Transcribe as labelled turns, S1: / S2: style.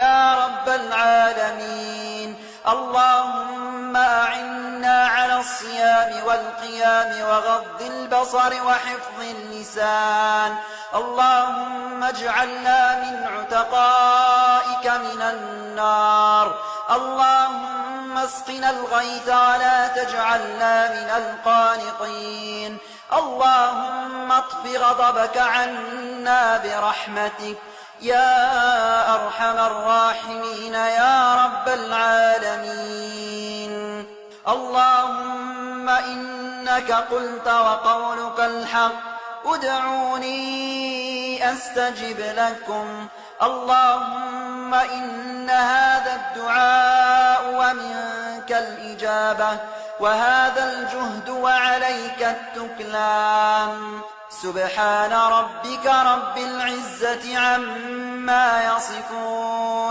S1: يا رب العالمين. اللهم أعنا على الصيام والقيام وغض البصر وحفظ اللسان. اللهم اجعلنا من عتقائك من النار. اللهم اسقنا الغيث ولا تجعلنا من القانطين. اللهم اطف غضبك عنا برحمتك يا أرحم الراحمين يا رب العالمين. اللهم إنك قلت وقولك الحق ادعوني أستجب لكم. اللهم إن هذا الدعاء ومنك الإجابة وهذا الجهد وعليك التكلان. سبحان ربك رب العزة عما يصفون.